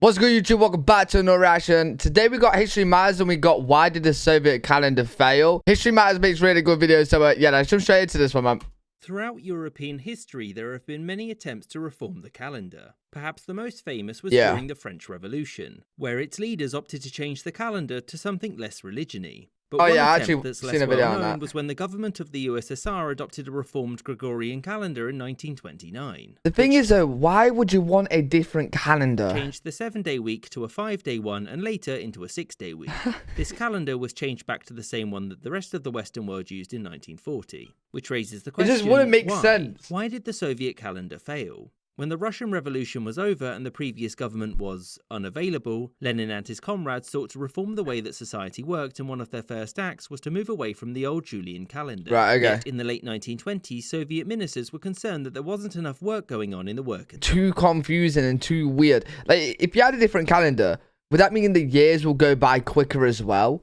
What's good, YouTube? Welcome back to another reaction. Today we got History Matters and we got Why Did the Soviet Calendar Fail? History Matters makes really good videos, so yeah, let's jump straight into this one, man. Throughout European history, there have been many attempts to reform the calendar. Perhaps the most famous was during the French Revolution, where its leaders opted to change the calendar to something less religion-y. But one attempt that's less well known was when the government of the USSR adopted a reformed Gregorian calendar in 1929. The thing is though, why would you want a different calendar? Changed the 7-day week to a 5-day one and later into a 6-day week. This calendar was changed back to the same one that the rest of the Western world used in 1940. Which raises the question, it just wouldn't make sense. Why did the Soviet calendar fail? When the Russian Revolution was over and the previous government was unavailable, Lenin and his comrades sought to reform the way that society worked, and one of their first acts was to move away from the old Julian calendar. Right, okay. Yet in the late 1920s, Soviet ministers were concerned that there wasn't enough work going on in the work. Too confusing and too weird. Like, if you had a different calendar, would that mean the years will go by quicker as well?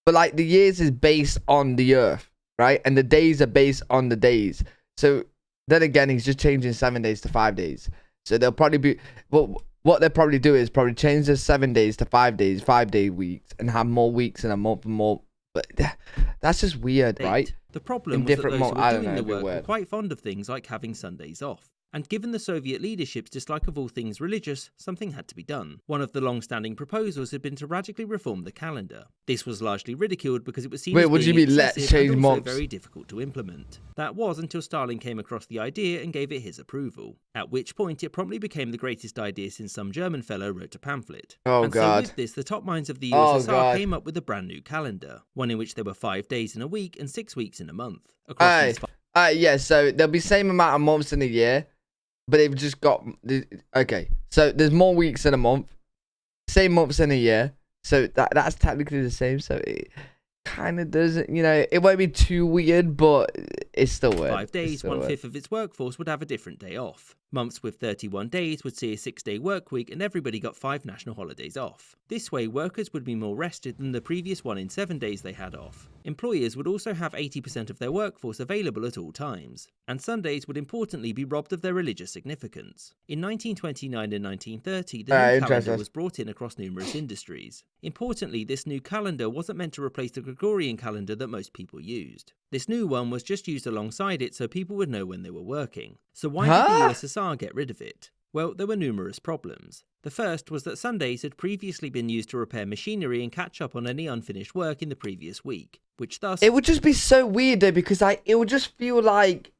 But like, the years is based on the Earth, right? And the days are based on the days. So then again, he's just changing 7 days to 5 days. So they'll probably be... Well, what they'll probably do is probably change the 7 days to 5 days, 5-day weeks, and have more weeks in a month and more... But that's just weird, right? The problem was that those who were doing the work were quite fond of things like having Sundays off. And given the Soviet leadership's dislike of all things religious, something had to be done. One of the long-standing proposals had been to radically reform the calendar. This was largely ridiculed because it was seen as being excessive and also very difficult to implement. That was until Stalin came across the idea and gave it his approval. At which point it promptly became the greatest idea since some German fellow wrote a pamphlet. So with this, the top minds of the USSR came up with a brand new calendar, one in which there were 5 days in a week and 6 weeks in a month. Yeah, so there'll be same amount of months in a year. But they've just got... Okay, so there's more weeks in a month. Same months in a year. So that's technically the same. So it kind of doesn't... You know, it won't be too weird, but it's still weird. 5 days, 1/5 of its workforce would have a different day off. Months with 31 days would see a 6-day work week and everybody got 5 national holidays off. This way, workers would be more rested than the previous one in 7 days they had off. Employers would also have 80% of their workforce available at all times. And Sundays would importantly be robbed of their religious significance. In 1929 and 1930, the new calendar was brought in across numerous industries. Importantly, this new calendar wasn't meant to replace the Gregorian calendar that most people used. This new one was just used alongside it so people would know when they were working. So why did the USSR get rid of it? Well, there were numerous problems. The first was that Sundays had previously been used to repair machinery and catch up on any unfinished work in the previous week, which thus... It would just be so weird though, because it would just feel like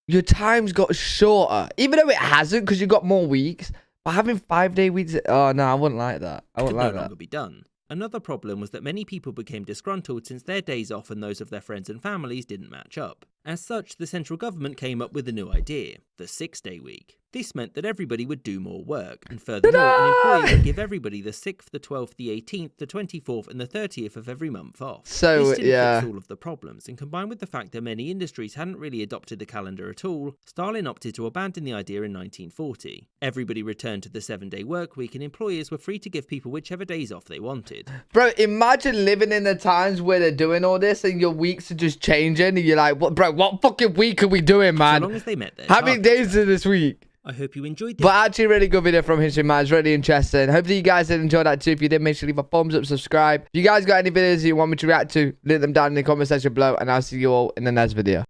your time's got shorter, even though it hasn't, because you've got more weeks. But having 5-day weeks... Oh, no, I wouldn't like that. I wouldn't like that. Could no longer be done. Another problem was that many people became disgruntled since their days off and those of their friends and families didn't match up. As such, the central government came up with a new idea, the 6-day week. This meant that everybody would do more work, and furthermore, an employer would give everybody the 6th, the 12th, the 18th, the 24th, and the 30th of every month off. So, this didn't fix all of the problems, and combined with the fact that many industries hadn't really adopted the calendar at all, Stalin opted to abandon the idea in 1940. Everybody returned to the 7-day work week, and employers were free to give people whichever days off they wanted. Bro, imagine living in the times where they're doing all this, and your weeks are just changing, and you're like, what, bro, what fucking week are we doing, man? So long as they met their How many days is this week? I hope you enjoyed this. But actually, really good video from History Matters. Really interesting. Hopefully, you guys did enjoy that too. If you did, make sure to leave a thumbs up, subscribe. If you guys got any videos you want me to react to, leave them down in the comment section below. And I'll see you all in the next video.